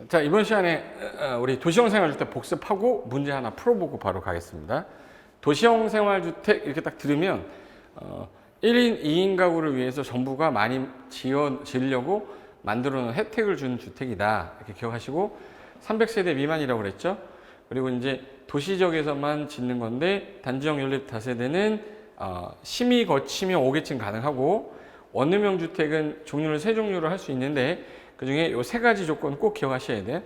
자, 이번 시간에 우리 도시형 생활주택 복습하고 문제 하나 풀어보고 바로 가겠습니다. 도시형 생활주택 이렇게 딱 들으면 1인 2인 가구를 위해서 정부가 많이 지으려고 만들어 놓은 혜택을 준 주택이다 이렇게 기억하시고, 300세대 미만이라고 그랬죠. 그리고 이제 도시지역에서만 짓는 건데 단지형 연립 다세대는 심의 거치면 5계층 가능하고, 원룸형 주택은 종류를 세 종류로 할 수 있는데 그 중에 요 세 가지 조건 꼭 기억하셔야 돼요.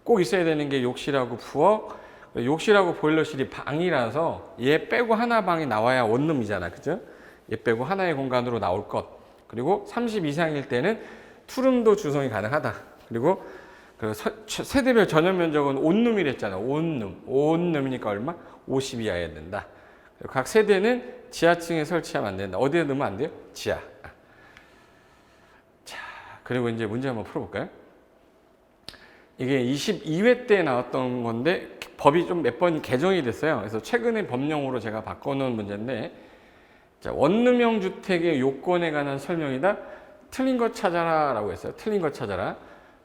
꼭 있어야 되는 게 욕실하고 부엌. 욕실하고 보일러실이 방이라서 얘 빼고 하나 방이 나와야 원룸이잖아, 그죠? 얘 빼고 하나의 공간으로 나올 것. 그리고 30 이상일 때는 투룸도 주성이 가능하다. 그리고 그 세대별 전용 면적은 온룸이랬잖아. 온룸이니까 얼마? 50 이하여야 된다. 각 세대는 지하층에 설치하면 안 된다. 어디에 넣으면 안 돼요? 지하. 자, 그리고 이제 문제 한번 풀어볼까요? 이게 22회 때 나왔던 건데 법이 좀 몇 번 개정이 됐어요. 그래서 최근에 법령으로 제가 바꿔놓은 문제인데, 자, 원룸형 주택의 요건에 관한 설명이다. 틀린 거 찾아라 라고 했어요. 틀린 거 찾아라.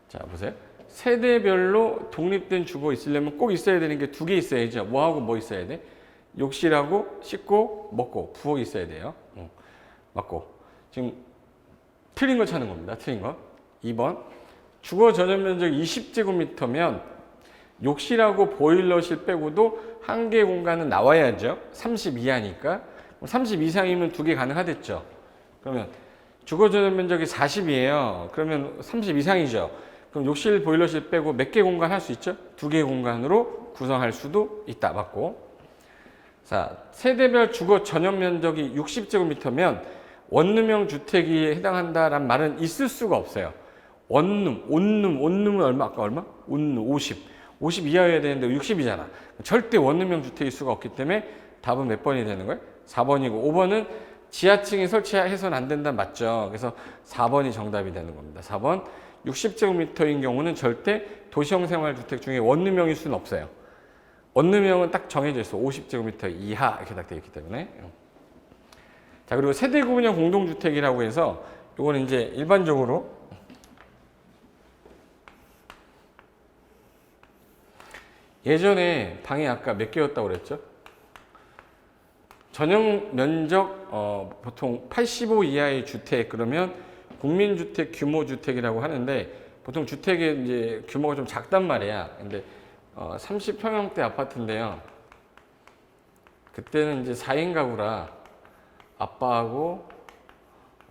자, 보세요. 세대별로 독립된 주거 있으려면 꼭 있어야 되는 게 두 개 있어야죠. 뭐하고 뭐 있어야 돼? 욕실하고 씻고 먹고 부엌이 있어야 돼요. 맞고. 지금 틀린 거 찾는 겁니다. 틀린 거. 2번. 주거 전용 면적 20제곱미터면 욕실하고 보일러실 빼고도 한 개 공간은 나와야죠. 30 이하니까. 30 이상이면 두 개 가능하겠죠. 그러면 주거 전용 면적이 40이에요. 그러면 30 이상이죠. 그럼 욕실, 보일러실 빼고 몇 개 공간 할 수 있죠? 두 개 공간으로 구성할 수도 있다. 맞고. 자, 세대별 주거 전용 면적이 60제곱미터면 원룸형 주택이 해당한다라는 말은 있을 수가 없어요. 온룸은 얼마? 아까 얼마? 온룸 50 이하여야 되는데 60이잖아. 절대 원룸형 주택일 수가 없기 때문에 답은 몇 번이 되는 거예요? 4번이고, 5번은 지하층에 설치해서는 안 된다. 맞죠? 그래서 4번이 정답이 되는 겁니다. 4번. 60제곱미터인 경우는 절대 도시형 생활주택 중에 원룸형일 수는 없어요. 원룸형은 딱 정해져 있어. 50제곱미터 이하 이렇게 딱 되어 있기 때문에. 자, 그리고 세대 구분형 공동주택이라고 해서 이거는 이제 일반적으로 예전에 방이 아까 몇 개였다고 그랬죠? 전용 면적 보통 85 이하의 주택, 그러면 국민주택 규모주택이라고 하는데, 보통 주택의 이제 규모가 좀 작단 말이야. 근데 30평형대 아파트인데요. 그때는 이제 4인 가구라 아빠하고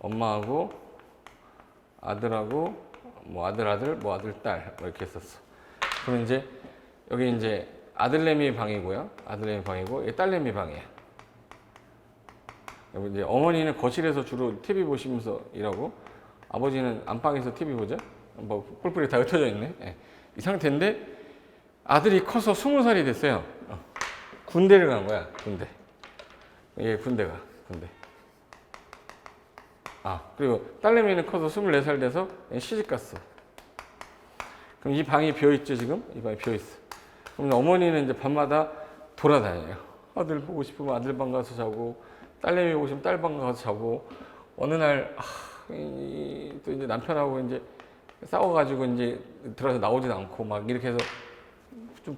엄마하고 아들하고 뭐 아들 뭐 아들 딸 뭐 이렇게 했었어. 그럼 이제 여기 이제 아들내미 방이고요. 아들내미 방이고 이게 딸내미 방이에요. 여기 이제 어머니는 거실에서 주로 TV 보시면서 일하고, 아버지는 안방에서 TV 보죠. 뭐 뿔뿔이 다 흩어져 있네. 예. 이 상태인데 아들이 커서 20살이 됐어요. 군대를 간 거야. 군대. 예, 군대. 그리고 딸내미는 커서 24살 돼서 시집 갔어. 그럼 이 방이 비어있죠, 지금? 이 방이 비어있어. 그럼 어머니는 이제 밤마다 돌아다녀요. 아들 보고 싶으면 아들 방 가서 자고, 딸내미 보고 싶으면 딸 방 가서 자고, 어느 날, 또 이제 남편하고 이제 싸워가지고 이제 들어서 나오지도 않고 막 이렇게 해서 좀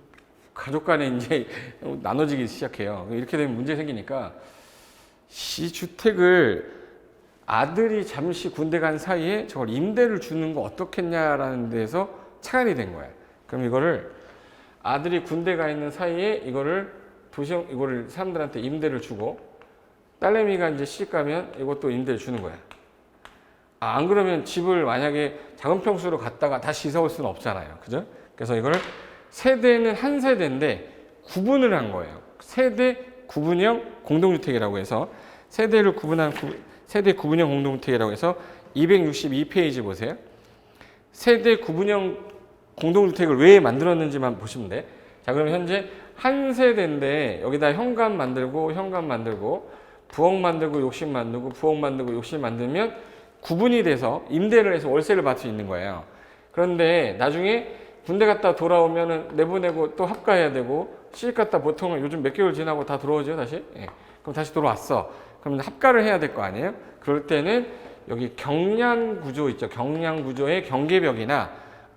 가족 간에 이제 나눠지기 시작해요. 이렇게 되면 문제 생기니까 이 주택을 아들이 잠시 군대 간 사이에 저걸 임대를 주는 거 어떻겠냐라는 데서 착안이 된 거예요. 그럼 이거를 아들이 군대 가 있는 사이에 이거를 사람들한테 임대를 주고, 딸내미가 이제 시집 가면 이것도 임대를 주는 거야. 안 그러면 집을 만약에 작은 평수로 갔다가 다시 이사 올 수는 없잖아요. 그죠? 그래서 이거를 세대는 한 세대인데 구분을 한 거예요. 세대 구분형 공동주택이라고 해서, 세대를 구분한 세대 구분형 공동주택이라고 해서 262페이지 보세요. 세대 구분형 공동주택을 왜 만들었는지만 보시면 돼. 자, 그럼 현재 한 세대인데 여기다 현관 만들고 부엌 만들고 욕실 만들고 부엌 만들고 욕실 만들면 구분이 돼서 임대를 해서 월세를 받을 수 있는 거예요. 그런데 나중에 군대 갔다 돌아오면은 내보내고 또 합가해야 되고, 시집 갔다 보통은 요즘 몇 개월 지나고 다 들어오죠, 다시. 예. 그럼 다시 들어왔어. 그럼 합가를 해야 될 거 아니에요? 그럴 때는 여기 경량 구조 있죠. 경량 구조의 경계벽이나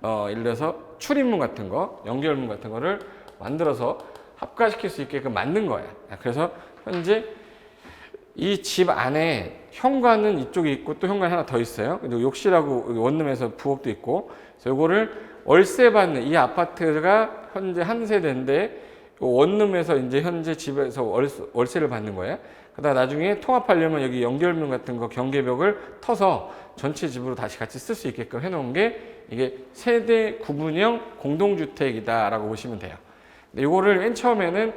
예를 들어서 출입문 같은 거, 연결문 같은 거를 만들어서 합가시킬 수 있게끔 만든 거야. 그래서 현재 이 집 안에 현관은 이쪽에 있고 또 현관이 하나 더 있어요. 그리고 욕실하고 원룸에서 부엌도 있고. 그래서 이거를 월세 받는 이 아파트가 현재 한 세대인데 원룸에서 이제 현재 집에서 월세를 받는 거예요. 그러다 나중에 통합하려면 여기 연결문 같은 거 경계벽을 터서 전체 집으로 다시 같이 쓸 수 있게끔 해놓은 게 이게 세대 구분형 공동주택이다라고 보시면 돼요. 근데 이거를 맨 처음에는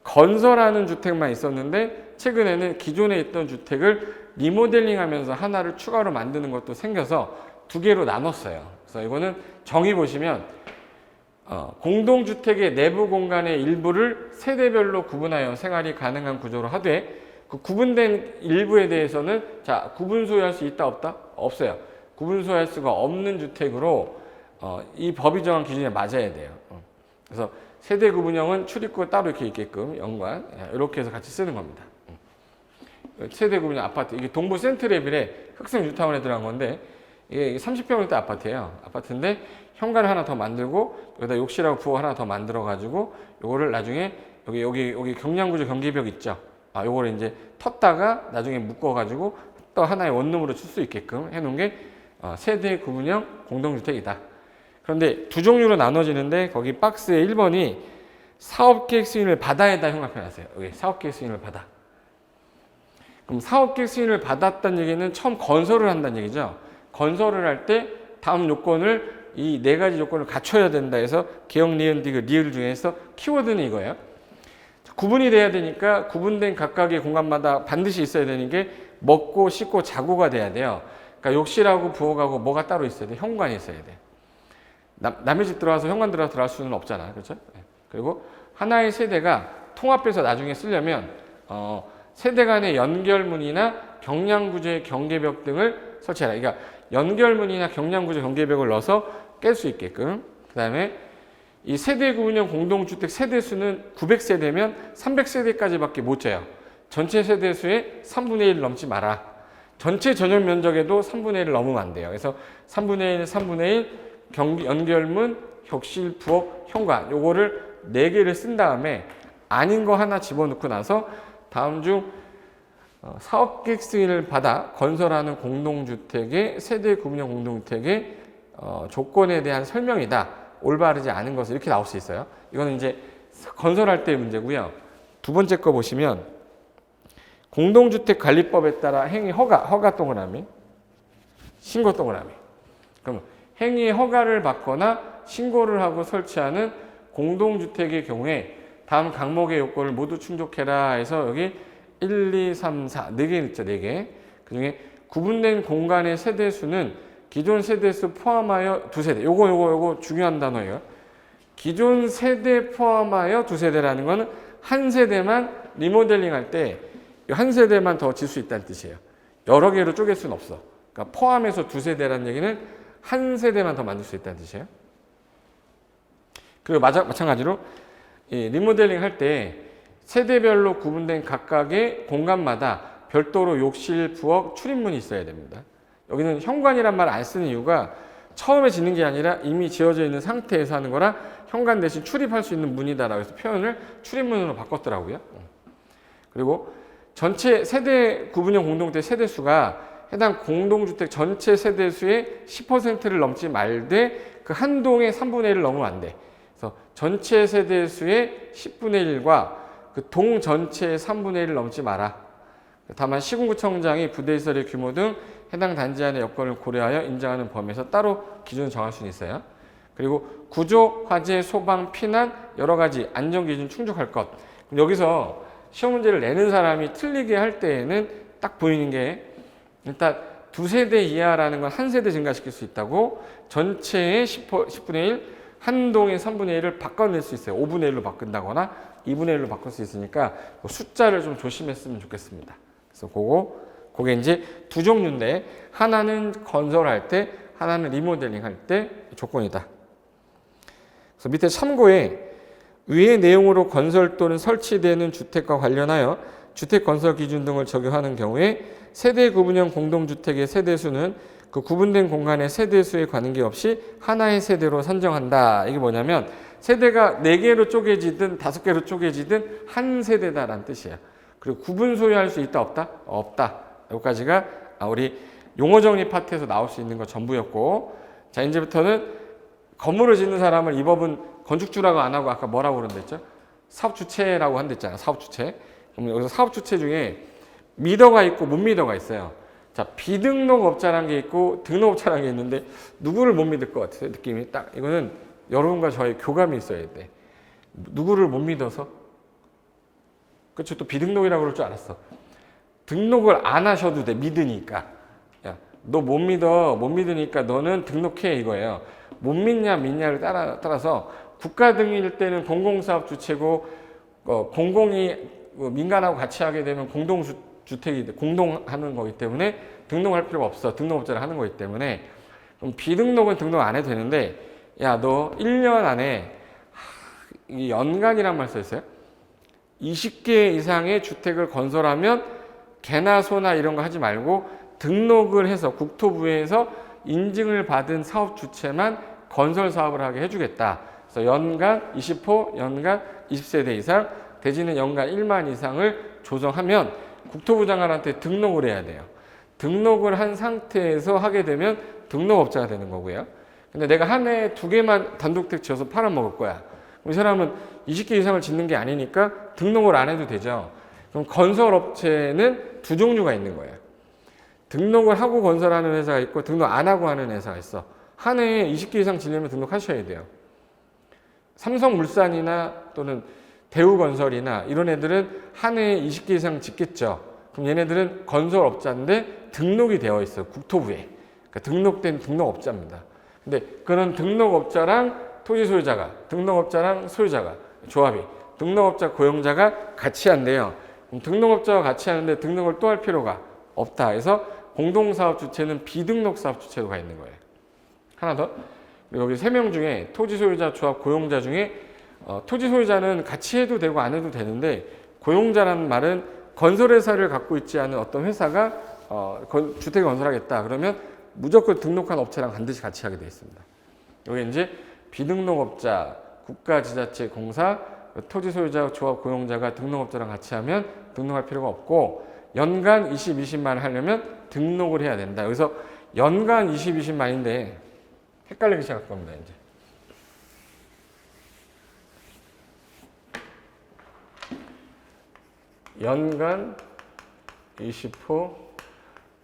건설하는 주택만 있었는데 최근에는 기존에 있던 주택을 리모델링하면서 하나를 추가로 만드는 것도 생겨서 두 개로 나눴어요. 그래서 이거는 정의 보시면 공동주택의 내부 공간의 일부를 세대별로 구분하여 생활이 가능한 구조로 하되 그 구분된 일부에 대해서는 자 구분 소유할 수 있다 없다? 없어요. 구분 소유할 수가 없는 주택으로 이 법이 정한 기준에 맞아야 돼요. 그래서 세대 구분형은 출입구가 따로 이렇게 있게끔 연관 이렇게 해서 같이 쓰는 겁니다. 세대 구분형 아파트 이게 동부 센트레빌의 흑성 뉴타운에 들어간 건데 이게 30평대 아파트예요. 아파트인데 현관을 하나 더 만들고 여기다 욕실하고 부엌 하나 더 만들어 가지고 요거를 나중에 여기 경량구조 경계벽 있죠. 요거를 이제 텄다가 나중에 묶어 가지고 또 하나의 원룸으로 쓸 수 있게끔 해 놓은 게 세대 구분형 공동주택이다. 그런데 두 종류로 나눠지는데 거기 박스에 1번이 사업계획 승인을 받아야다 형광펜 하세요. 여기 사업계획 승인을 받아. 그럼 사업계획 승인을 받았다는 얘기는 처음 건설을 한다는 얘기죠. 건설을 할 때 다음 요건을 이 네 가지 요건을 갖춰야 된다 해서 개역 니은 디귿 리을 중에서 키워드는 이거예요. 구분이 돼야 되니까 구분된 각각의 공간마다 반드시 있어야 되는 게 먹고 씻고 자고가 돼야 돼요. 그러니까 욕실하고 부엌하고 뭐가 따로 있어야 돼. 현관이 있어야 돼. 남의 집 들어와서 현관 들어갈 수는 없잖아. 그렇죠? 그리고 하나의 세대가 통합해서 나중에 쓰려면 세대 간의 연결문이나 경량구조의 경계벽 등을 설치하라. 그러니까 연결문이나 경량구조 경계벽을 넣어서 깰 수 있게끔. 그 다음에 이 세대 구분형 공동주택 세대수는 900세대면 300세대까지밖에 못 재요. 전체 세대수의 3분의 1 넘지 마라. 전체 전용 면적에도 3분의 1을 넘으면 안 돼요. 그래서 3분의 1, 3분의 1 연결문, 격실, 부엌, 현관 요거를 4개를 쓴 다음에 아닌 거 하나 집어넣고 나서 다음 중 사업계획 승인을 받아 건설하는 공동주택의 세대 구분형 공동주택의 조건에 대한 설명이다. 올바르지 않은 것을 이렇게 나올 수 있어요. 이거는 이제 건설할 때 문제고요. 두 번째 거 보시면 공동주택관리법에 따라 행위 허가 동그라미, 신고 동그라미. 그럼 행위 허가를 받거나 신고를 하고 설치하는 공동주택의 경우에 다음 항목의 요건을 모두 충족해라 해서 여기 1, 2, 3, 4, 4개 있죠, 4개. 그 중에 구분된 공간의 세대수는 기존 세대수 포함하여 2세대. 요거 중요한 단어예요. 기존 세대 포함하여 2세대라는 거는 한 세대만 리모델링 할 때 한 세대만 더 질 수 있다는 뜻이에요. 여러 개로 쪼갤 수는 없어. 그러니까 포함해서 2세대라는 얘기는 한 세대만 더 만들 수 있다는 뜻이에요. 그리고 마찬가지로 이 리모델링 할 때 세대별로 구분된 각각의 공간마다 별도로 욕실, 부엌, 출입문이 있어야 됩니다. 여기는 현관이란 말 안 쓰는 이유가 처음에 짓는 게 아니라 이미 지어져 있는 상태에서 하는 거라 현관 대신 출입할 수 있는 문이다라고 해서 표현을 출입문으로 바꿨더라고요. 그리고 전체 세대 구분형 공동주택 세대수가 해당 공동주택 전체 세대수의 10%를 넘지 말되 그 한 동의 3분의 1을 넘으면 안 돼. 그래서 전체 세대수의 10분의 1과 그 동 전체의 3분의 1을 넘지 마라. 다만 시군구청장이 부대시설의 규모 등 해당 단지 안의 여건을 고려하여 인정하는 범위에서 따로 기준을 정할 수는 있어요. 그리고 구조, 화재, 소방, 피난 여러 가지 안전기준 충족할 것. 여기서 시험 문제를 내는 사람이 틀리게 할 때에는 딱 보이는 게 일단 2세대 이하라는 건 한 세대 증가시킬 수 있다고 전체의 10분의 1, 한 동의 3분의 1을 바꿔낼 수 있어요. 5분의 1로 바꾼다거나 2분의 1로 바꿀 수 있으니까 숫자를 좀 조심했으면 좋겠습니다. 그래서 그게 이제 두 종류인데 하나는 건설할 때, 하나는 리모델링 할 때 조건이다. 그래서 밑에 참고에 위의 내용으로 건설 또는 설치되는 주택과 관련하여 주택 건설 기준 등을 적용하는 경우에 세대 구분형 공동주택의 세대수는 그 구분된 공간의 세대 수에 관계없이 하나의 세대로 산정한다. 이게 뭐냐면 세대가 4개로 쪼개지든 5개로 쪼개지든 한 세대다라는 뜻이에요. 그리고 구분 소유할 수 있다 없다? 없다. 여기까지가 우리 용어 정리 파트에서 나올 수 있는 거 전부였고, 자 이제부터는 건물을 짓는 사람을 이 법은 건축주라고 안 하고 아까 뭐라고 그런댔죠? 사업주체라고 한댔잖아요. 사업주체. 그럼 여기서 사업주체 중에 미더가 있고 못 미더가 있어요. 자, 비등록업자라는 게 있고 등록업자라는 게 있는데 누구를 못 믿을 것 같아요? 느낌이 딱 이거는 여러분과 저의 교감이 있어야 돼. 누구를 못 믿어서? 그렇죠. 또 비등록이라고 그럴 줄 알았어. 등록을 안 하셔도 돼. 믿으니까. 야, 너 못 믿으니까 너는 등록해 이거예요. 못 믿냐 믿냐를 따라서 국가 등일 때는 공공사업 주체고 공공이 민간하고 같이 하게 되면 공동주택이 공동하는 거기 때문에 등록할 필요가 없어. 등록업자를 하는 거기 때문에. 그럼 비등록은 등록 안 해도 되는데 야, 너 1년 안에 이 연간이란 말 써 있어요. 20개 이상의 주택을 건설하면 개나 소나 이런 거 하지 말고 등록을 해서 국토부에서 인증을 받은 사업 주체만 건설 사업을 하게 해주겠다. 그래서 연간 20호, 연간 20세대 이상, 대지는 연간 1만 이상을 조성하면 국토부 장관한테 등록을 해야 돼요. 등록을 한 상태에서 하게 되면 등록업자가 되는 거고요. 근데 내가 한 해에 2개만 단독택 지어서 팔아먹을 거야. 이 사람은 20개 이상을 짓는 게 아니니까 등록을 안 해도 되죠. 그럼 건설업체는 2종류가 있는 거예요. 등록을 하고 건설하는 회사가 있고 등록 안 하고 하는 회사가 있어. 한 해에 20개 이상 지려면 등록하셔야 돼요. 삼성물산이나 또는 대우건설이나 이런 애들은 한 해에 20개 이상 짓겠죠. 그럼 얘네들은 건설업자인데 등록이 되어 있어요. 국토부에. 그러니까 등록된 등록업자입니다. 근데 그런 등록업자랑 토지 소유자가, 등록업자랑 소유자가, 조합이, 등록업자 고용자가 같이 한대요. 그럼 등록업자가 같이 하는데 등록을 또 할 필요가 없다. 그래서 공동사업 주체는 비등록 사업 주체가 있는 거예요. 하나 더. 그리고 여기 3명 중에 토지 소유자, 조합, 고용자 중에 토지 소유자는 같이 해도 되고 안 해도 되는데 고용자라는 말은 건설회사를 갖고 있지 않은 어떤 회사가 주택을 건설하겠다. 그러면 무조건 등록한 업체랑 반드시 같이 하게 되어 있습니다. 여기 이제 비등록업자, 국가지자체 공사, 토지 소유자, 조합, 고용자가 등록업자랑 같이 하면 등록할 필요가 없고 연간 20만 하려면 등록을 해야 된다. 여기서 연간 20만인데 헷갈리기 시작할 겁니다. 이제. 연간 20호,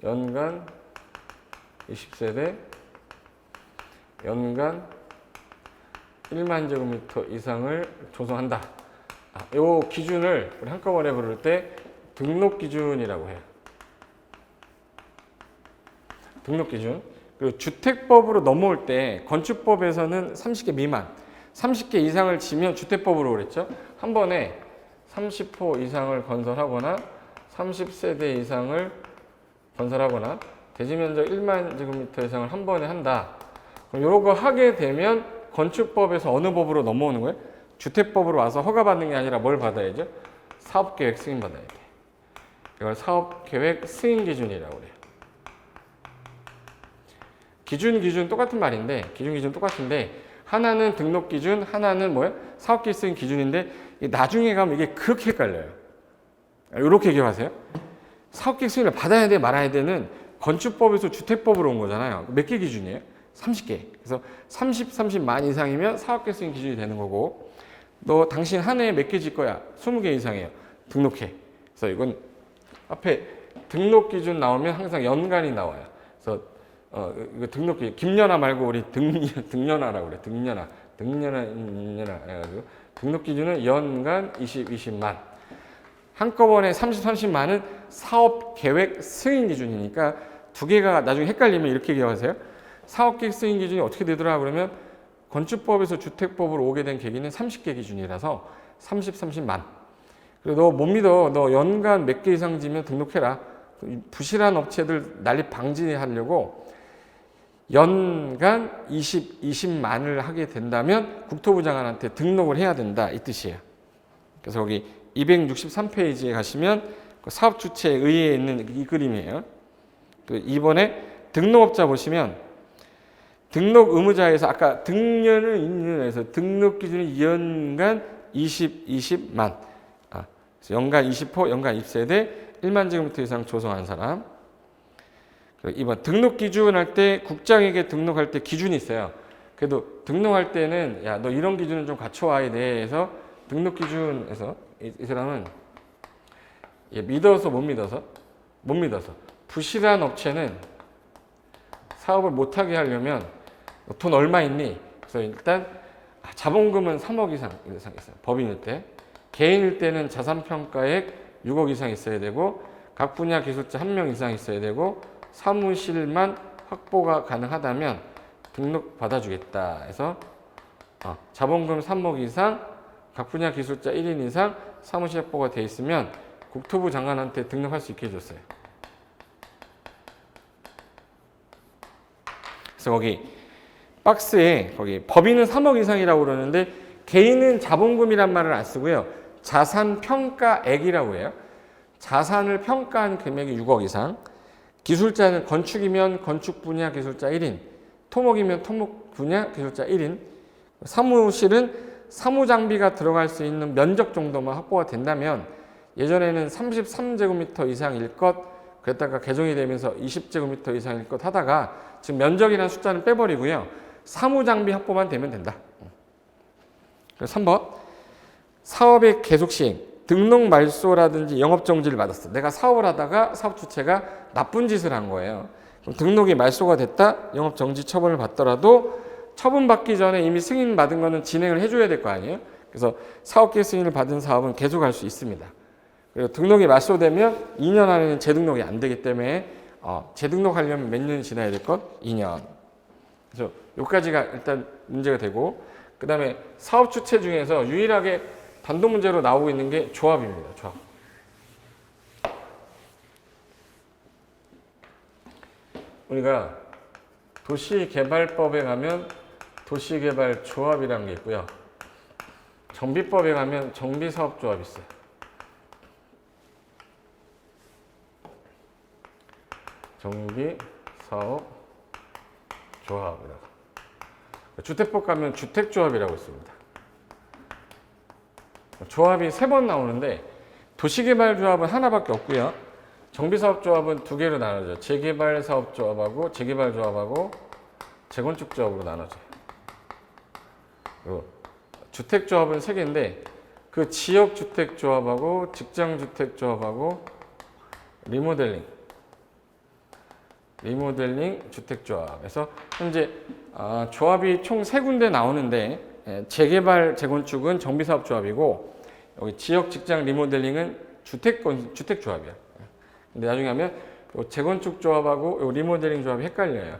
연간 20세대, 연간 1만 제곱미터 이상을 조성한다. 이 기준을 우리 한꺼번에 부를 때 등록 기준이라고 해요. 등록 기준. 그리고 주택법으로 넘어올 때 건축법에서는 30개 미만, 30개 이상을 지면 주택법으로 그랬죠. 한 번에 30호 이상을 건설하거나 30세대 이상을 건설하거나 대지 면적 1만 제곱미터 이상을 한 번에 한다. 그럼 이런 거 하게 되면 건축법에서 어느 법으로 넘어오는 거예요? 주택법으로 와서 허가받는 게 아니라 뭘 받아야죠? 사업계획 승인 받아야 돼. 이걸 사업계획 승인 기준이라고 그래요. 기준 똑같은 말인데 기준 똑같은데 하나는 등록 기준, 하나는 뭐예요? 사업계획 승인 기준인데 나중에 가면 이게 그렇게 헷갈려요. 이렇게 기억하세요. 사업계획 승인을 받아야 돼 말아야 되는 건축법에서 주택법으로 온 거잖아요. 몇 개 기준이에요? 30개. 그래서 30만 이상이면 사업계획 승인 기준이 되는 거고 너 당신 한 해에 몇 개 질 거야? 20개 이상이에요. 등록해. 그래서 이건 앞에 등록 기준 나오면 항상 연간이 나와요. 그래서 이거 등록 기준 김연아 말고 우리 등연아라고 그래. 등연아 해가지고 등록 기준은 연간 20만. 한꺼번에 30만은 사업 계획 승인 기준이니까 두 개가 나중에 헷갈리면 이렇게 기억하세요. 사업 계획 승인 기준이 어떻게 되더라 그러면 건축법에서 주택법으로 오게 된 계기는 30개 기준이라서 30만. 그리고 너 못 믿어. 너 연간 몇 개 이상 지면 등록해라. 부실한 업체들 난립 방지하려고 연간 20만을 하게 된다면 국토부 장관한테 등록을 해야 된다. 이 뜻이에요. 그래서 거기 263페이지에 가시면 그 사업 주체 의회에 있는 이 그림이에요. 그 이번에 등록업자 보시면 등록 의무자에서 아까 등년을 인연해서 등록 기준이 연간 20만 연간 20호 연간 입세대 1만 제곱미터 이상 조성한 사람. 이번 등록 기준 할 때 국장에게 등록할 때 기준이 있어요. 그래도 등록할 때는 야 너 이런 기준은 좀 갖춰와야 돼 해서 등록 기준에서 이 사람은 믿어서 못 믿어서 부실한 업체는 사업을 못하게 하려면 돈 얼마 있니? 그래서 일단 자본금은 3억 이상 있어요. 법인일 때. 개인일 때는 자산평가액 6억 이상 있어야 되고 각 분야 기술자 1명 이상 있어야 되고 사무실만 확보가 가능하다면 등록 받아주겠다 해서 자본금 3억 이상 각 분야 기술자 1인 이상 사무실 확보가 돼 있으면 국토부 장관한테 등록할 수 있게 해줬어요. 그래서 거기 박스에 거기 법인은 3억 이상이라고 그러는데 개인은 자본금이란 말을 안 쓰고요. 자산평가액이라고 해요. 자산을 평가한 금액이 6억 이상. 기술자는 건축이면 건축 분야 기술자 1인, 토목이면 토목 분야 기술자 1인, 사무실은 사무장비가 들어갈 수 있는 면적 정도만 확보가 된다면 예전에는 33제곱미터 이상일 것 그랬다가 개정이 되면서 20제곱미터 이상일 것 하다가 지금 면적이라는 숫자는 빼버리고요. 사무장비 확보만 되면 된다. 그래서 3번 사업의 계속 시행 등록 말소라든지 영업정지를 받았어. 내가 사업을 하다가 사업 주체가 나쁜 짓을 한 거예요. 그럼 등록이 말소가 됐다. 영업정지 처분을 받더라도 처분받기 전에 이미 승인받은 거는 진행을 해줘야 될 거 아니에요. 그래서 사업계 승인을 받은 사업은 계속할 수 있습니다. 그리고 등록이 말소되면 2년 안에는 재등록이 안 되기 때문에 재등록하려면 몇 년이 지나야 될 것? 2년. 그래서 여기까지가 일단 문제가 되고 그 다음에 사업 주체 중에서 유일하게 단독 문제로 나오고 있는 게 조합입니다. 조합. 우리가 도시개발법에 가면 도시개발조합이라는 게 있고요. 정비법에 가면 정비사업조합이 있어요. 정비사업조합이라고. 주택법 가면 주택조합이라고 있습니다. 조합이 3번 나오는데 도시개발조합은 하나밖에 없고요. 정비사업조합은 2개로 나눠져요. 재개발사업조합하고 재개발조합하고 재건축조합으로 나눠져요. 그리고 주택조합은 3개인데 그 지역주택조합하고 직장주택조합하고 리모델링 주택조합에서 현재 조합이 총 3군데 나오는데 재개발, 재건축은 정비사업조합이고 여기 지역, 직장, 리모델링은 주택조합이야. 근데 나중에 하면 재건축조합하고 리모델링 조합이 헷갈려요.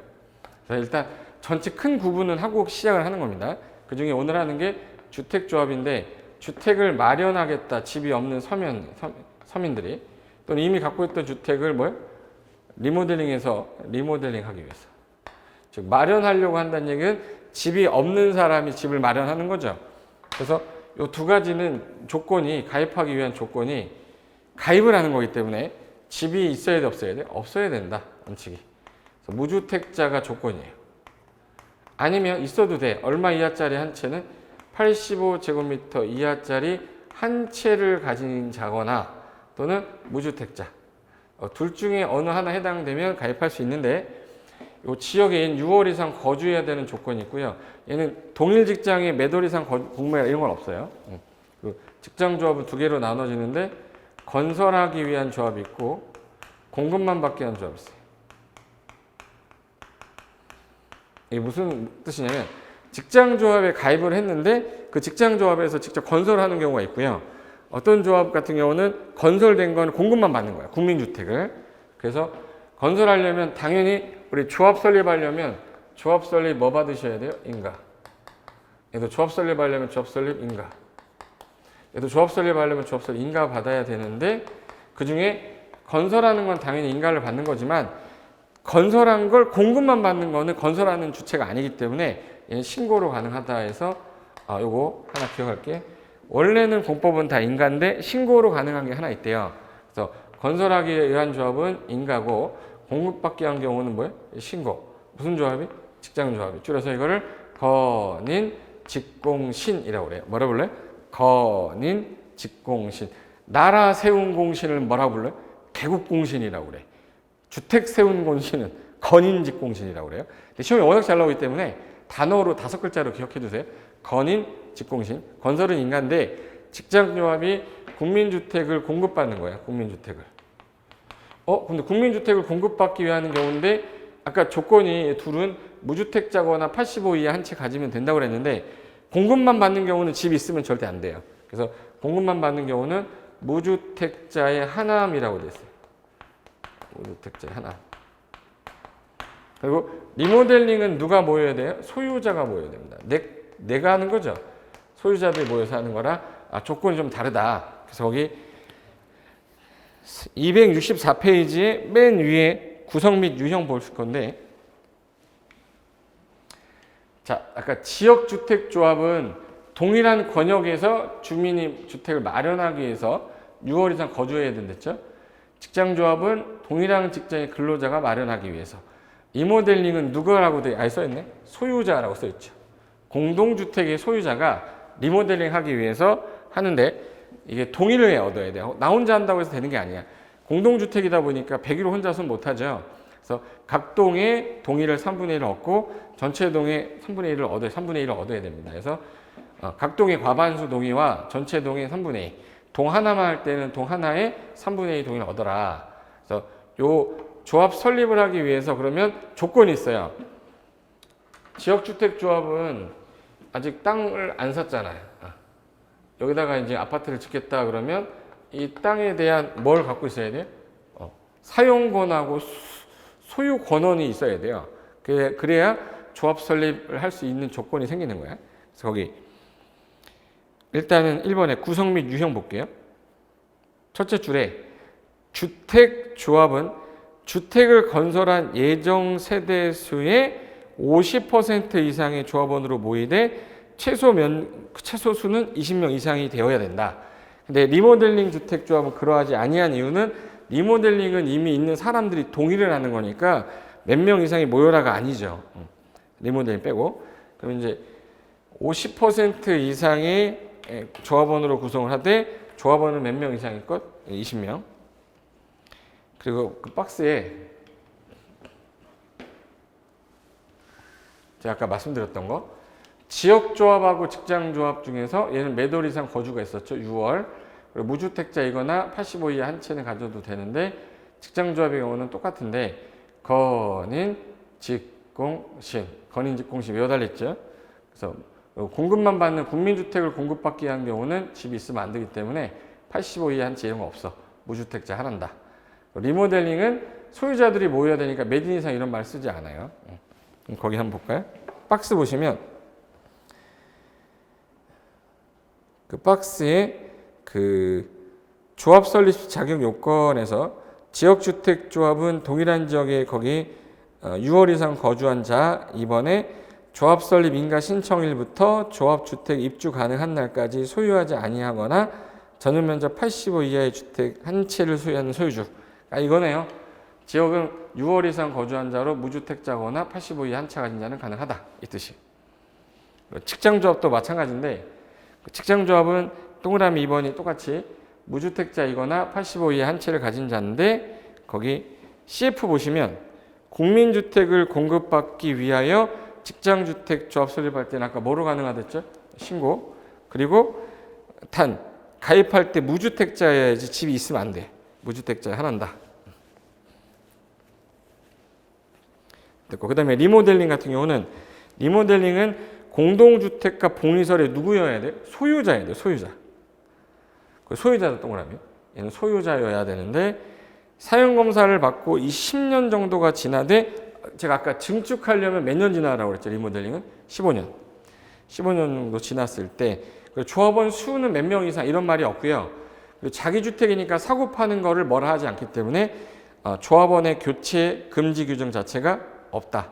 그래서 일단 전체 큰 구분은 하고 시작을 하는 겁니다. 그 중에 오늘 하는 게 주택조합인데 주택을 마련하겠다. 집이 없는 서민들이 또는 이미 갖고 있던 주택을 리모델링해서 리모델링하기 위해서. 즉 마련하려고 한다는 얘기는 집이 없는 사람이 집을 마련하는 거죠. 그래서 이 2가지는 조건이 가입하기 위한 조건이 가입을 하는 거기 때문에 집이 있어야 돼 없어야 돼? 없어야 된다. 원칙이. 그래서 무주택자가 조건이에요. 아니면 있어도 돼. 얼마 이하짜리 한 채는 85제곱미터 이하짜리 한 채를 가진 자거나 또는 무주택자. 둘 중에 어느 하나 해당되면 가입할 수 있는데 이 지역에 6월 이상 거주해야 되는 조건이 있고요. 얘는 동일 직장에 몇 월 이상 근무해라 이런 건 없어요. 직장조합은 2개로 나눠지는데 건설하기 위한 조합이 있고 공급만 받기 위한 조합이 있어요. 이게 무슨 뜻이냐면 직장조합에 가입을 했는데 그 직장조합에서 직접 건설하는 경우가 있고요. 어떤 조합 같은 경우는 건설된 건 공급만 받는 거예요. 국민주택을. 그래서 건설하려면 당연히 우리 조합 설립하려면 조합 설립 뭐 받으셔야 돼요? 인가. 얘도 조합 설립하려면 조합 설립 인가. 얘도 조합 설립하려면 조합 설립 인가 받아야 되는데 그중에 건설하는 건 당연히 인가를 받는 거지만 건설한 걸 공급만 받는 거는 건설하는 주체가 아니기 때문에 얘는 신고로 가능하다 해서 요거 하나 기억할게. 원래는 공법은 다 인가인데 신고로 가능한 게 하나 있대요. 그래서 건설하기에 의한 조합은 인가고 공급받기 한 경우는 뭐예요? 신고. 무슨 조합이? 직장조합이. 줄여서 이거를 건인 직공신이라고 그래요. 뭐라 불러요? 건인 직공신. 나라 세운 공신을 뭐라 불러요? 개국공신이라고 그래. 주택 세운 공신은 건인 직공신이라고 그래요. 근데 시험이 워낙 잘 나오기 때문에 단어로 5글자로 기억해 두세요. 건인 직공신. 건설은 인간인데 직장조합이 국민주택을 공급받는 거야. 국민주택을. 근데 국민주택을 공급받기 위한 경우인데 아까 조건이 둘은 무주택자거나 85 이하 한 채 가지면 된다고 그랬는데 공급만 받는 경우는 집 있으면 절대 안 돼요. 그래서 공급만 받는 경우는 무주택자의 하남이라고 돼 있어요. 무주택자의 하남. 그리고 리모델링은 누가 모여야 돼요? 소유자가 모여야 됩니다. 내가 하는 거죠. 소유자들이 모여서 하는 거라 조건이 좀 다르다. 그래서 거기 264페이지에 맨 위에 구성 및 유형 보실 건데 자, 아까 지역주택조합은 동일한 권역에서 주민이 주택을 마련하기 위해서 6월 이상 거주해야 된댔죠. 직장조합은 동일한 직장의 근로자가 마련하기 위해서. 리모델링은 누구라고 써있네? 소유자라고 써있죠. 공동주택의 소유자가 리모델링 하기 위해서 하는데 이게 동의를 얻어야 돼요. 나 혼자 한다고 해서 되는 게 아니야. 공동주택이다 보니까 100일 혼자서는 못하죠. 그래서 각 동의 동의를 3분의 1을 얻고 전체 동의 3분의 1을 얻어야 됩니다. 그래서 각 동의 과반수 동의와 전체 동의 3분의 2. 동 하나만 할 때는 동 하나에 3분의 2 동의를 얻어라. 그래서 요 조합 설립을 하기 위해서 그러면 조건이 있어요. 지역주택조합은 아직 땅을 안 샀잖아요. 여기다가 이제 아파트를 짓겠다 그러면 이 땅에 대한 뭘 갖고 있어야 돼요? 사용권하고 소유 권한이 있어야 돼요. 그래야 조합 설립을 할 수 있는 조건이 생기는 거야. 그래서 거기 일단은 1번에 구성 및 유형 볼게요. 첫째 줄에 주택조합은 주택을 건설한 예정 세대수의 50% 이상의 조합원으로 모이되 최소수는 20명 이상이 되어야 된다. 근데 리모델링 주택조합은 그러하지 아니한 이유는 리모델링은 이미 있는 사람들이 동의를 하는 거니까 몇 명 이상이 모여라가 아니죠. 리모델링 빼고. 그럼 이제 50% 이상의 조합원으로 구성을 하되 조합원은 몇 명 이상일 것? 20명. 그리고 그 박스에 제가 아까 말씀드렸던 거 지역조합하고 직장조합 중에서 얘는 몇 월 이상 거주가 있었죠. 6월. 그리고 무주택자이거나 85 이하 한 채는 가져도 되는데 직장조합의 경우는 똑같은데 건인 직공신 왜 달렸죠? 그래서 공급만 받는 국민주택을 공급받기 위한 경우는 집이 있으면 안 되기 때문에 85 이하 한 채 이런 거 없어. 무주택자 하란다. 리모델링은 소유자들이 모여야 되니까 몇 인 이상 이런 말 쓰지 않아요. 거기 한번 볼까요? 박스 보시면 그 박스에 그 조합 설립 자격 요건에서 지역주택조합은 동일한 지역에 거기 6월 이상 거주한 자 2번에 조합 설립 인가 신청일부터 조합주택 입주 가능한 날까지 소유하지 아니하거나 전용 면적 85 이하의 주택 한 채를 소유하는 소유주. 이거네요. 지역은 6월 이상 거주한 자로 무주택자거나 85 이하 한 채 가진 자는 가능하다. 이 뜻이. 직장조합도 마찬가지인데 직장조합은 동그라미 2번이 똑같이 무주택자이거나 85 이하 한 채를 가진 자인데 거기 CF 보시면 국민주택을 공급받기 위하여 직장주택 조합 설립할 때는 아까 뭐로 가능하댔죠? 신고. 그리고 단 가입할 때 무주택자여야지 집이 있으면 안 돼. 무주택자 하나다. 됐고 그다음에 리모델링 같은 경우는 리모델링은 공동주택과 봉의설에 누구여야 돼? 소유자여야 돼. 소유자. 그 소유자도 동그라미. 얘는 소유자여야 되는데 사용검사를 받고 이 10년 정도가 지나되 제가 아까 증축하려면 몇 년 지나라고 그랬죠. 리모델링은 15년. 15년 정도 지났을 때 조합원 수는 몇 명 이상 이런 말이 없고요. 그리고 자기 주택이니까 사고 파는 거를 뭐라 하지 않기 때문에 조합원의 교체 금지 규정 자체가 없다.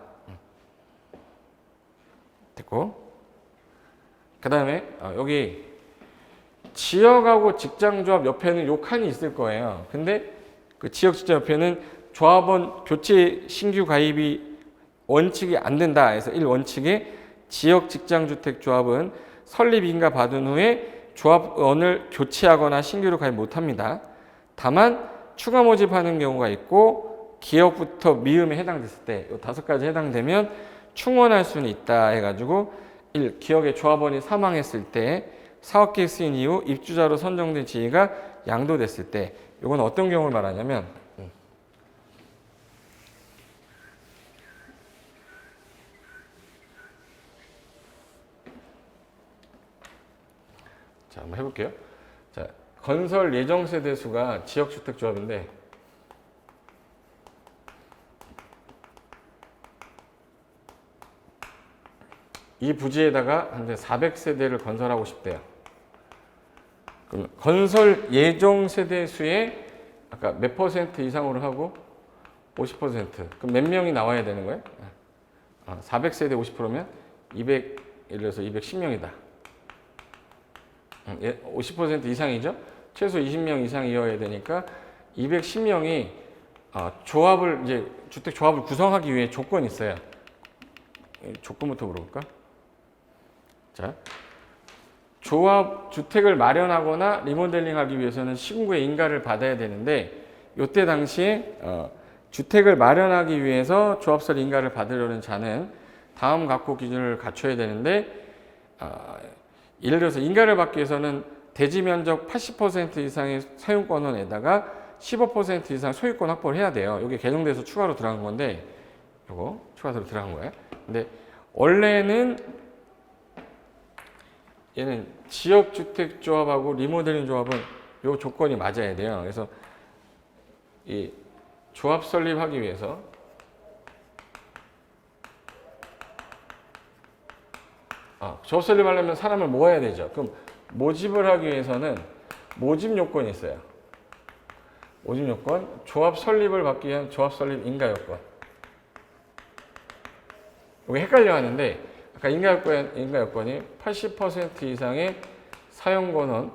됐고 그 다음에 여기 지역하고 직장조합 옆에는 요 칸이 있을 거예요. 근데 그 지역 직장 옆에는 조합원 교체 신규 가입이 원칙이 안 된다 해서 1원칙에 지역 직장주택 조합은 설립 인가 받은 후에 조합원을 교체하거나 신규로 가입 못합니다. 다만 추가 모집하는 경우가 있고 기업부터 미음에 해당됐을 때 이 5가지 해당되면 충원할 수는 있다 해가지고 1. 기업의 조합원이 사망했을 때 사업계획 쓰인 이후 입주자로 선정된 지위가 양도됐을 때 이건 어떤 경우를 말하냐면 자, 한번 해볼게요. 자, 건설 예정 세대 수가 지역주택 조합인데 이 부지에다가 한 400세대를 건설하고 싶대요. 그럼 건설 예정 세대 수의 아까 몇 퍼센트 이상으로 하고 50%. 그럼 몇 명이 나와야 되는 거예요? 400세대 50%면 200, 예를 들어서 210명이다. 50% 이상이죠? 최소 20명 이상이어야 되니까 210명이 조합을 이제 주택 조합을 구성하기 위해 조건이 있어요. 조건부터 물어볼까? 자, 조합 주택을 마련하거나 리모델링하기 위해서는 시군구의 인가를 받아야 되는데 이때 당시에 주택을 마련하기 위해서 조합설 인가를 받으려는 자는 다음 각호 기준을 갖춰야 되는데 예를 들어서 인가를 받기 위해서는 대지 면적 80% 이상의 사용권원에다가 15% 이상 소유권 확보를 해야 돼요. 이게 개정돼서 추가로 들어간 건데 이거 추가로 들어간 거예요. 근데 원래는 얘는 지역주택조합하고 리모델링 조합은 이 조건이 맞아야 돼요. 그래서 이 조합 설립하기 위해서 조합 설립하려면 사람을 모아야 되죠. 그럼 모집을 하기 위해서는 모집 요건이 있어요. 모집 요건, 조합 설립을 받기 위한 조합 설립 인가 요건. 이게 헷갈려 하는데 아까 인가 요건이 80% 이상의 사용권원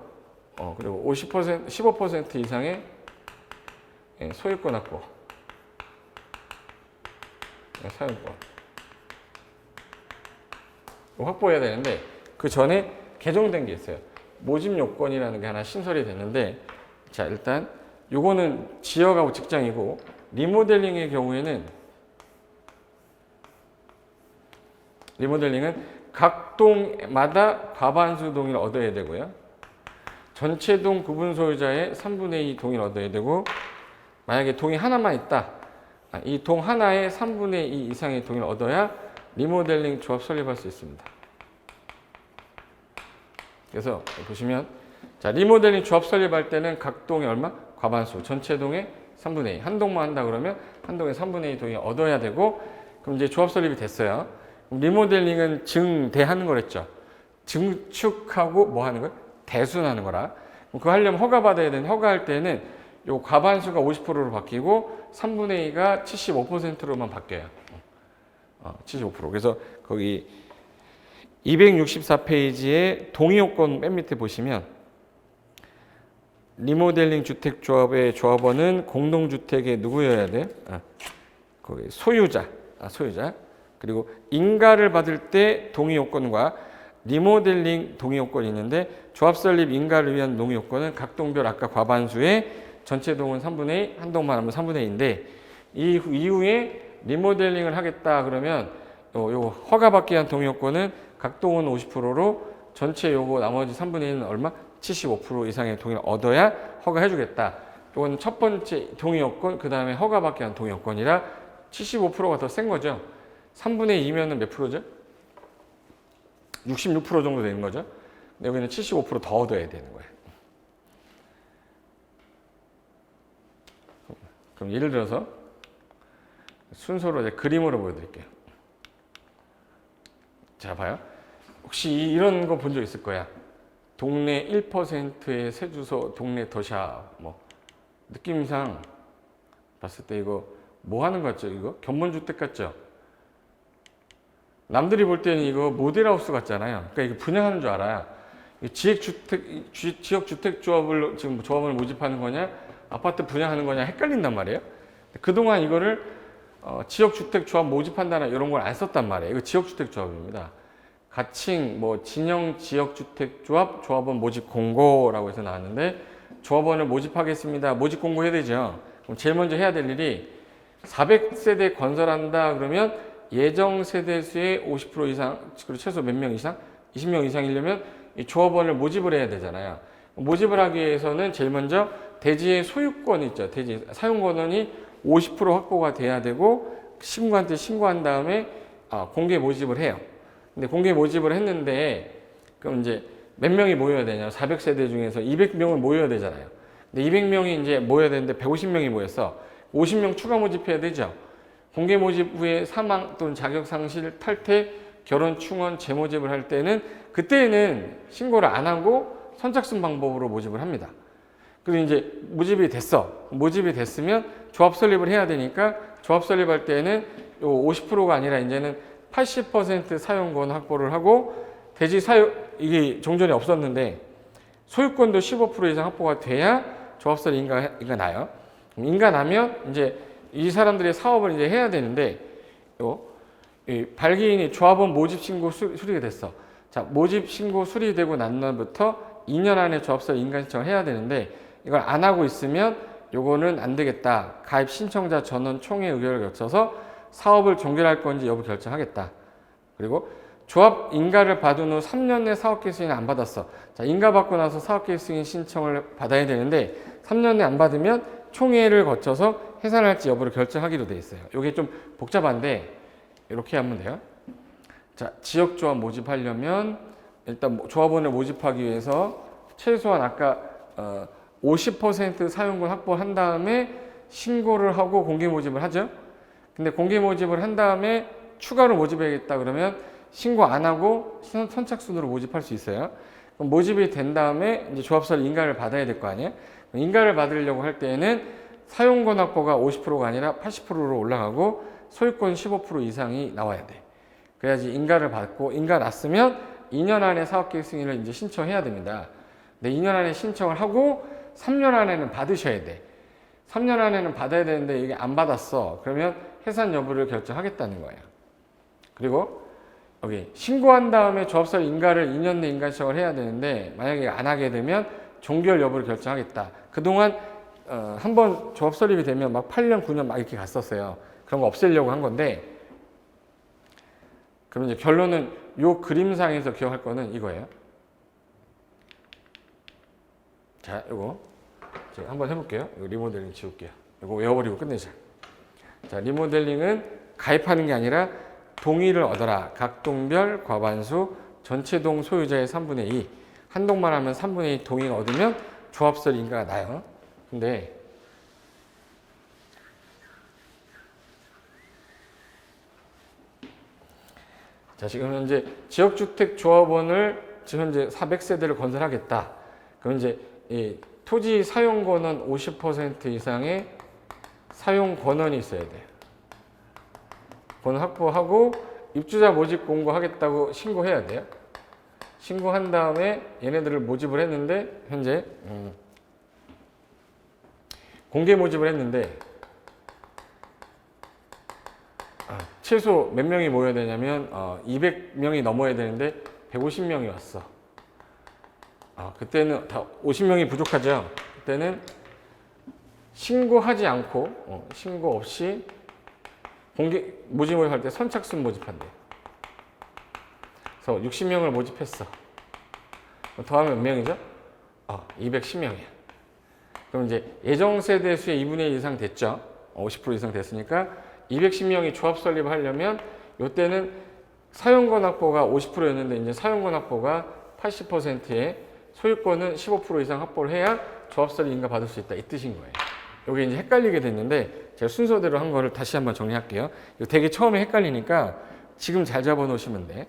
그리고 15% 이상의 소유권 확보. 사용권. 확보해야 되는데 그 전에 개정된 게 있어요. 모집 요건이라는 게 하나 신설이 됐는데 자 일단 요거는 지역하고 직장이고 리모델링의 경우에는 리모델링은 각 동마다 과반수 동의를 얻어야 되고요. 전체 동 구분 소유자의 3분의 2 동의를 얻어야 되고 만약에 동이 하나만 있다. 이 동 하나의 3분의 2 이상의 동의를 얻어야 리모델링 조합 설립할 수 있습니다. 그래서 보시면 자 리모델링 조합 설립할 때는 각 동에 얼마? 과반수. 전체 동의 3분의 2. 한 동만 한다 그러면 한 동에 3분의 2 동의 얻어야 되고 그럼 이제 조합 설립이 됐어요. 리모델링은 증대하는 거랬죠. 증축하고 뭐 하는 거예요? 대순하는 거라. 그거 하려면 허가 받아야 되는 허가할 때는 요 과반수가 50%로 바뀌고 3분의 2가 75%로만 바뀌어요. 75%. 그래서 거기 264페이지에 동의요건 맨 밑에 보시면 리모델링 주택조합의 조합원은 공동주택의 누구여야 돼요? 거기 소유자. 그리고 인가를 받을 때 동의요건과 리모델링 동의요건이 있는데 조합 설립 인가를 위한 동의요건은 각 동별 아까 과반수에 전체 동은 3분의 2, 한 동만 하면 3분의 2인데 이 이후에 리모델링을 하겠다 그러면 요 허가받기 위한 동의요건은 각 동은 50%로 전체 요거 나머지 3분의 1은 얼마? 75% 이상의 동의를 얻어야 허가해주겠다. 이건 첫 번째 동의요건, 그 다음에 허가받기 위한 동의요건이라 75%가 더 센 거죠. 3분의 2면은 몇 프로죠? 66% 정도 되는 거죠. 근데 여기는 75% 더 얻어야 되는 거예요. 그럼 예를 들어서 순서로 이제 그림으로 보여드릴게요. 자, 봐요. 혹시 이런 거 본 적 있을 거야. 동네 1%의 세주소, 동네 더샵, 뭐 느낌상 봤을 때 이거 뭐 하는 거 같죠? 이거 견본주택 같죠? 남들이 볼 때는 이거 모델하우스 같잖아요. 그러니까 이거 분양하는 줄 알아요. 지역주택 조합을 지금 조합을 모집하는 거냐, 아파트 분양하는 거냐 헷갈린단 말이에요. 그동안 이거를 지역주택조합 모집한다나 이런 걸 안 썼단 말이에요. 이거 지역주택조합입니다. 가칭, 뭐 진영 지역주택조합 조합원 모집 공고라고 해서 나왔는데 조합원을 모집하겠습니다. 모집 공고 해야 되죠. 그럼 제일 먼저 해야 될 일이 400세대 건설한다 그러면 예정 세대수의 50% 이상, 그리고 최소 몇 명 이상? 20명 이상이려면 이 조합원을 모집을 해야 되잖아요. 모집을 하기 위해서는 제일 먼저 대지의 소유권 있죠. 대지 사용권원이 50% 확보가 돼야 되고 시군구한테 신고한 다음에 공개 모집을 해요. 근데 공개 모집을 했는데 그럼 이제 몇 명이 모여야 되냐? 400세대 중에서 200명을 모여야 되잖아요. 근데 200명이 이제 모여야 되는데 150명이 모였어. 50명 추가 모집해야 되죠. 공개 모집 후에 사망 또는 자격 상실, 탈퇴, 결혼, 충원, 재모집을 할 때는 그때는 신고를 안 하고 선착순 방법으로 모집을 합니다. 그리고 이제 모집이 됐어. 모집이 됐으면 조합 설립을 해야 되니까 조합 설립할 때는 요 50%가 아니라 이제는 80% 사용권 확보를 하고 대지 사유 이게 종전에 없었는데 소유권도 15% 이상 확보가 돼야 조합 설립 인가가 나요. 인가 나면 이제 이 사람들의 사업을 이제 해야 되는데 이 발기인이 조합원 모집 신고 수리가 됐어. 자, 모집 신고 수리되고 난 날부터 2년 안에 조합 설립 인가 신청을 해야 되는데 이걸 안 하고 있으면 요거는 안 되겠다. 가입 신청자 전원 총회 의결을 거쳐서 사업을 종결할 건지 여부 결정하겠다. 그리고 조합 인가를 받은 후 3년 내 사업계획 승인 안 받았어. 자, 인가 받고 나서 사업계획 승인 신청을 받아야 되는데 3년 내 안 받으면 총회를 거쳐서 해산할지 여부를 결정하기로 돼 있어요. 이게 좀 복잡한데 이렇게 하면 돼요. 자, 지역조합 모집하려면 일단 조합원을 모집하기 위해서 최소한 아까 50% 사용권 확보한 다음에 신고를 하고 공개 모집을 하죠. 근데 공개 모집을 한 다음에 추가로 모집해야겠다 그러면 신고 안 하고 선착순으로 모집할 수 있어요. 그럼 모집이 된 다음에 이제 조합설 인가를 받아야 될 거 아니에요. 인가를 받으려고 할 때에는 사용권 확보가 50%가 아니라 80%로 올라가고 소유권 15% 이상이 나와야 돼. 그래야지 인가를 받고 인가 났으면 2년 안에 사업계획 승인을 이제 신청해야 됩니다. 근데 2년 안에 신청을 하고 3년 안에는 받으셔야 돼. 3년 안에는 받아야 되는데 이게 안 받았어. 그러면 해산 여부를 결정하겠다는 거예요. 그리고 여기 신고한 다음에 조합설 인가를 2년 내 인가 신청을 해야 되는데 만약에 안 하게 되면 종결 여부를 결정하겠다. 그동안 한번 조합 설립이 되면 막 8년, 9년 막 이렇게 갔었어요. 그런 거 없애려고 한 건데 그럼 이제 결론은 요 그림상에서 기억할 거는 이거예요. 자, 요거 제가 한번 해볼게요. 이거 리모델링 지울게요. 이거 외워버리고 끝내자. 자, 리모델링은 가입하는 게 아니라 동의를 얻어라. 각 동별 과반수 전체 동 소유자의 3분의 2. 한 동만 하면 3분의 2 동의가 얻으면 조합설 인가가 나요. 근데 자, 지금 현재 지역주택 조합원을 지금 현재 400세대를 건설하겠다. 그럼 이제 이 토지 사용권은 50% 이상의 사용권원이 있어야 돼요. 권원 확보하고 입주자 모집 공고하겠다고 신고해야 돼요. 신고한 다음에 얘네들을 모집을 했는데 현재 공개 모집을 했는데 최소 몇 명이 모여야 되냐면 200명이 넘어야 되는데 150명이 왔어. 그때는 다 50명이 부족하죠. 그때는 신고하지 않고 신고 없이 공개 모집 모집할 때 선착순 모집한대. 그래서 60명을 모집했어. 더하면 몇 명이죠? 210명이야. 그럼 이제 예정 세대 수의 2분의 1 이상 됐죠. 50% 이상 됐으니까 210명이 조합 설립하려면 이때는 사용권 확보가 50%였는데 이제 사용권 확보가 80%에 소유권은 15% 이상 확보를 해야 조합 설립 인가 받을 수 있다 이 뜻인 거예요. 여기 이제 헷갈리게 됐는데 제가 순서대로 한 거를 다시 한번 정리할게요. 이거 되게 처음에 헷갈리니까 지금 잘 잡아 놓으시면 돼.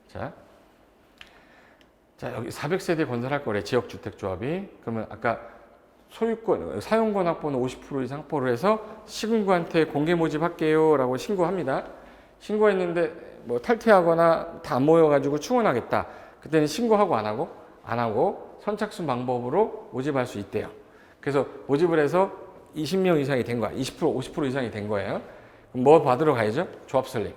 자, 여기 400세대 건설할 거래 지역주택조합이. 그러면 아까 소유권, 사용권 확보는 50% 이상 확보를 해서 시군구한테 공개 모집할게요 라고 신고합니다. 신고했는데 뭐 탈퇴하거나 다 안 모여가지고 충원하겠다. 그때는 신고하고 안 하고 선착순 방법으로 모집할 수 있대요. 그래서 모집을 해서 20명 이상이 된 거야. 20%, 50% 이상이 된 거예요. 그럼 뭐 받으러 가야죠? 조합 설립.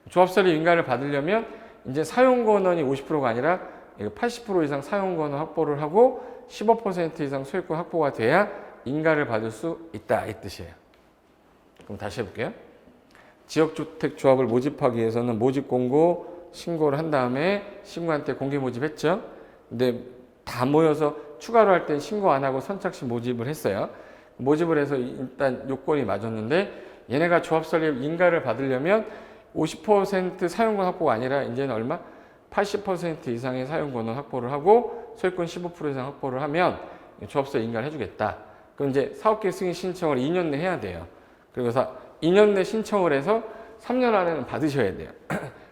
조합 설립 인가를 받으려면 이제 사용 권한이 50%가 아니라 80% 이상 사용 권한 확보를 하고 15% 이상 소유권 확보가 돼야 인가를 받을 수 있다 이 뜻이에요. 그럼 다시 해볼게요. 지역주택조합을 모집하기 위해서는 모집공고 신고를 한 다음에 신고한테 공개 모집했죠. 근데 다 모여서 추가로 할 땐 신고 안 하고 선착식 모집을 했어요. 모집을 해서 일단 요건이 맞았는데 얘네가 조합 설립 인가를 받으려면 50% 사용권 확보가 아니라 이제는 얼마? 80% 이상의 사용권을 확보를 하고 소유권 15% 이상 확보를 하면 조합서 인가를 해주겠다. 그럼 이제 사업계획 승인 신청을 2년 내에 해야 돼요. 그래서 2년 내 신청을 해서 3년 안에는 받으셔야 돼요.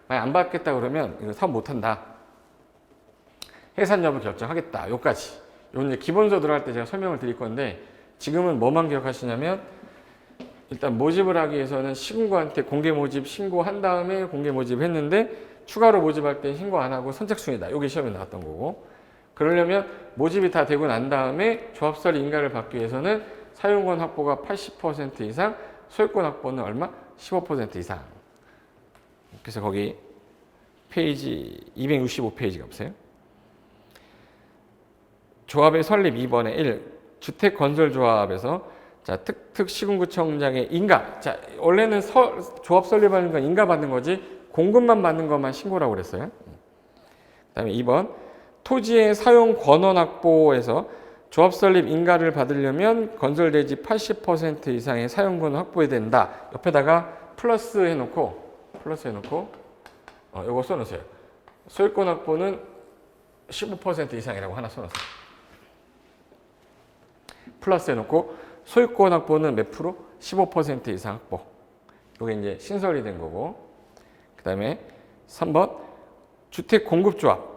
만약 안 받겠다 그러면 이거 사업 못한다. 해산 여부 결정하겠다. 요까지. 요 이제 기본서 들어갈 때 제가 설명을 드릴 건데 지금은 뭐만 기억하시냐면 일단 모집을 하기 위해서는 시군구한테 공개 모집 신고한 다음에 공개 모집을 했는데 추가로 모집할 때 신고 안 하고 선착순이다. 요게 시험에 나왔던 거고. 그러려면 모집이 다 되고 난 다음에 조합설 인가를 받기 위해서는 사용권 확보가 80% 이상, 소유권 확보는 얼마? 15% 이상. 그래서 거기 페이지 265페이지 가보세요. 조합의 설립 2번에 1. 주택건설조합에서 자, 특특시군구청장의 인가. 자, 원래는 조합 설립하는 건 인가 받는 거지 공급만 받는 것만 신고라고 그랬어요. 그다음에 2번. 토지의 사용 권한 확보에서 조합 설립 인가를 받으려면 건설대지 80% 이상의 사용권 확보해야 된다. 옆에다가 플러스 해놓고 요거 써놓으세요. 소유권 확보는 15% 이상이라고 하나 써놓으세요. 플러스 해놓고 소유권 확보는 몇 프로? 15% 이상 확보. 이게 이제 신설이 된 거고. 그 다음에 3번 주택 공급조합.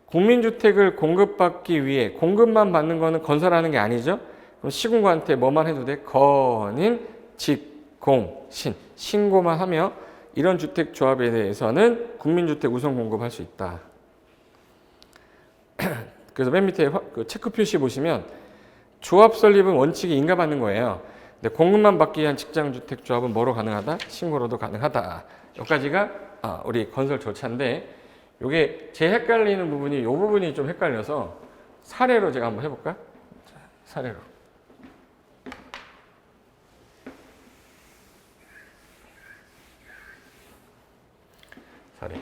국민주택을 공급받기 위해 공급만 받는 거는 건설하는 게 아니죠. 그럼 시군구한테 뭐만 해도 돼? 건인, 직, 공, 신. 신고만 하며 이런 주택조합에 대해서는 국민주택 우선 공급할 수 있다. 그래서 맨 밑에 체크 표시 보시면 조합 설립은 원칙이 인가받는 거예요. 근데 공급만 받기 위한 직장주택조합은 뭐로 가능하다? 신고로도 가능하다. 여기까지가 우리 건설 절차인데 이게 제일 헷갈리는 부분이 이 부분이 좀 헷갈려서 사례로 제가 한번 해볼까? 자, 사례로. 사례.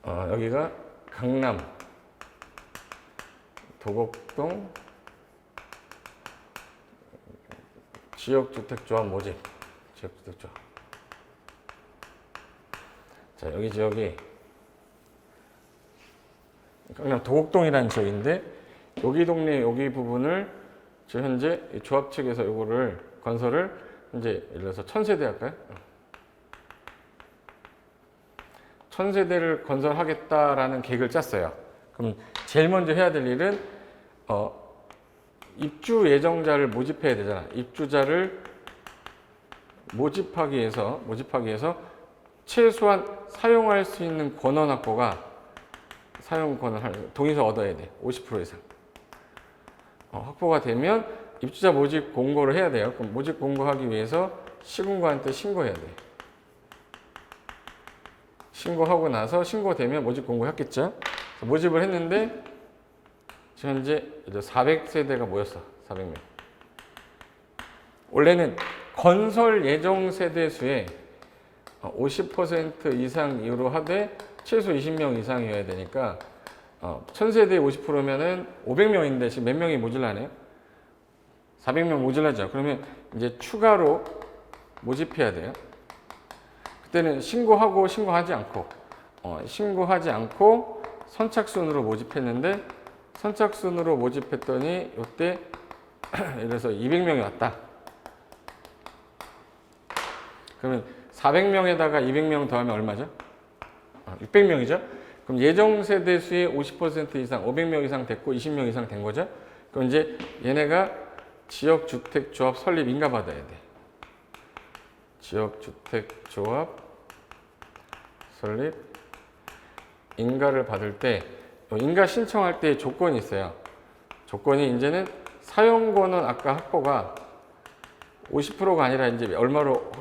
여기가 강남 도곡동 지역주택조합 모집. 지역주택조합. 자, 여기 지역이 강남 도곡동이라는 지역인데 여기 동네 여기 부분을 지금 현재 조합 측에서 요거를 건설을 이제 예를 들어서 1000세대 할까요? 1000세대를 건설하겠다라는 계획을 짰어요. 그럼 제일 먼저 해야 될 일은 입주 예정자를 모집해야 되잖아. 입주자를 모집하기 위해서 최소한 사용할 수 있는 권한 확보가 사용 권한 동의서 얻어야 돼. 50% 이상. 확보가 되면 입주자 모집 공고를 해야 돼요. 그럼 모집 공고하기 위해서 시군구한테 신고해야 돼. 신고하고 나서 신고되면 모집 공고했겠죠. 모집을 했는데 지금 현재 400세대가 모였어. 400명. 원래는 건설 예정 세대 수의 50% 이상 이후로 하되 최소 20명 이상이어야 되니까 1000세대에 50%면은 500명인데 지금 몇 명이 모질라네요? 400명 모질라죠. 그러면 이제 추가로 모집해야 돼요. 그때는 신고하지 않고 선착순으로 모집했는데 선착순으로 모집했더니 이때 예를 들어서 200명이 왔다. 그러면 400명에다가 200명 더하면 얼마죠? 600명이죠? 그럼 예정 세대 수의 50% 이상, 500명 이상 됐고 20명 이상 된 거죠? 그럼 이제 얘네가 지역주택조합 설립 인가 받아야 돼. 지역주택조합 설립 인가를 받을 때 인가 신청할 때 조건이 있어요. 조건이 이제는 사용권은 아까 확보가 50%가 아니라 이제 얼마로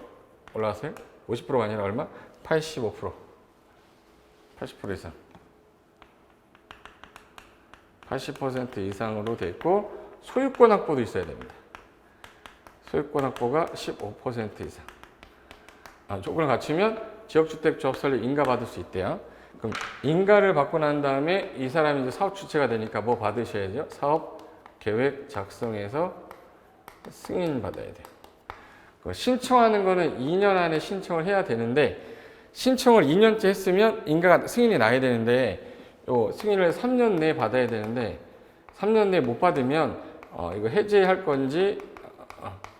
올라갔어요? 50%가 아니라 얼마? 85%. 80% 이상. 80% 이상으로 돼 있고 소유권 확보도 있어야 됩니다. 소유권 확보가 15% 이상. 조건을 갖추면 지역주택 조합 설립 인가 받을 수 있대요. 그럼 인가를 받고 난 다음에 이 사람이 이제 사업 주체가 되니까 뭐 받으셔야죠? 사업 계획 작성해서 승인 받아야 돼요. 신청하는 거는 2년 안에 신청을 해야 되는데 신청을 2년째 했으면 인가가 승인이 나야 되는데 요 승인을 3년 내에 받아야 되는데 3년 내에 못 받으면 이거 해제할 건지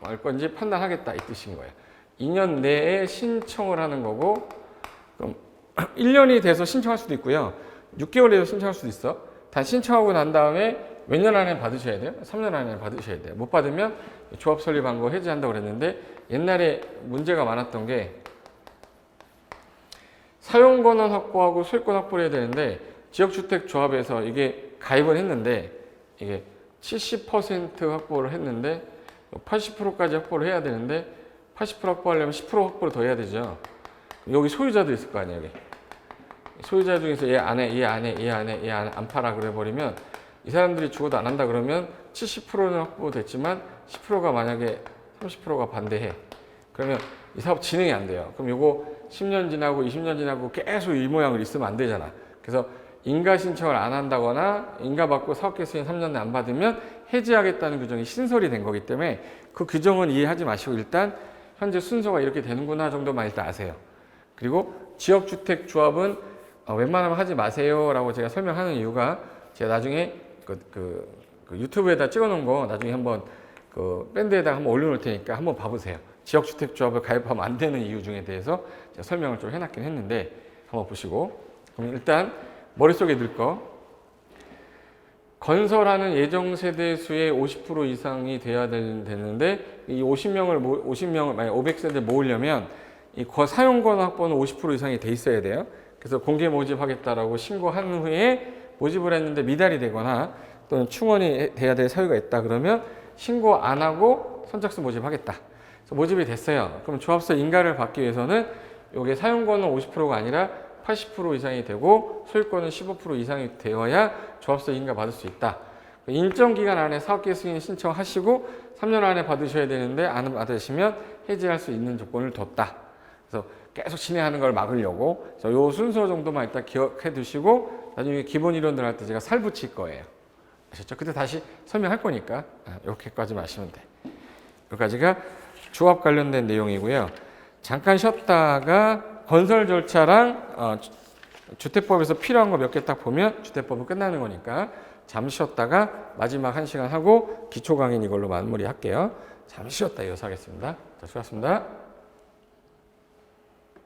말 건지 판단하겠다 이 뜻인 거예요. 2년 내에 신청을 하는 거고 그럼 1년이 돼서 신청할 수도 있고요. 6개월 돼서 신청할 수도 있어. 다 신청하고 난 다음에 몇 년 안에 받으셔야 돼요? 3년 안에 받으셔야 돼요. 못 받으면 조합 설립한 거 해지한다고 그랬는데 옛날에 문제가 많았던 게 사용권은 확보하고 소유권 확보를 해야 되는데 지역주택 조합에서 이게 가입을 했는데 이게 70% 확보를 했는데 80%까지 확보를 해야 되는데 80% 확보하려면 10% 확보를 더 해야 되죠. 여기 소유자도 있을 거 아니에요. 여기. 소유자 중에서 얘 안 해, 얘 안 해, 얘 안 해, 얘 안 팔아 그래 버리면 이 사람들이 죽어도 안 한다 그러면 70%는 확보됐지만 10%가 만약에 30%가 반대해. 그러면 이 사업 진행이 안 돼요. 그럼 요거 10년 지나고 20년 지나고 계속 이 모양을 있으면 안 되잖아. 그래서 인가 신청을 안 한다거나 인가 받고 사업계 승인 3년 내에 안 받으면 해지하겠다는 규정이 신설이 된 거기 때문에 그 규정은 이해하지 마시고 일단 현재 순서가 이렇게 되는구나 정도만 일단 아세요. 그리고 지역주택 조합은 웬만하면 하지 마세요 라고 제가 설명하는 이유가 제가 나중에 그 유튜브에다 찍어 놓은 거 나중에 한번 그 밴드에다가 한번 올려 놓을 테니까 한번 봐보세요. 지역주택 조합을 가입하면 안 되는 이유 중에 대해서 제가 설명을 좀 해놨긴 했는데 한번 보시고 그럼 일단 머릿속에 넣을 거 건설하는 예정 세대 수의 50% 이상이 돼야 되는데 이 50명을 만약 500세대 모으려면 이 사용권 확보는 50% 이상이 돼 있어야 돼요. 그래서 공개 모집하겠다라고 신고한 후에 모집을 했는데 미달이 되거나 또는 충원이 돼야 될 사유가 있다 그러면 신고 안 하고 선착순 모집하겠다. 그래서 모집이 됐어요. 그럼 조합서 인가를 받기 위해서는 이게 사용권은 50%가 아니라 80% 이상이 되고 소유권은 15% 이상이 되어야 조합서 인가 받을 수 있다. 일정 기간 안에 사업계 승인 신청하시고 3년 안에 받으셔야 되는데 안 받으시면 해지할 수 있는 조건을 뒀다. 그래서 계속 진행하는 걸 막으려고 그래서 요 순서 정도만 일단 기억해 두시고 나중에 기본 이론들 할 때 제가 살 붙일 거예요. 아셨죠? 그때 다시 설명할 거니까 이렇게까지만 하시면 돼. 여기까지가 조합 관련된 내용이고요. 잠깐 쉬었다가 건설 절차랑 주택법에서 필요한 거 몇 개 딱 보면 주택법은 끝나는 거니까 잠시 쉬었다가 마지막 1시간 하고 기초 강의는 이걸로 마무리할게요. 잠시 쉬었다 이어서 하겠습니다. 자, 수고하셨습니다.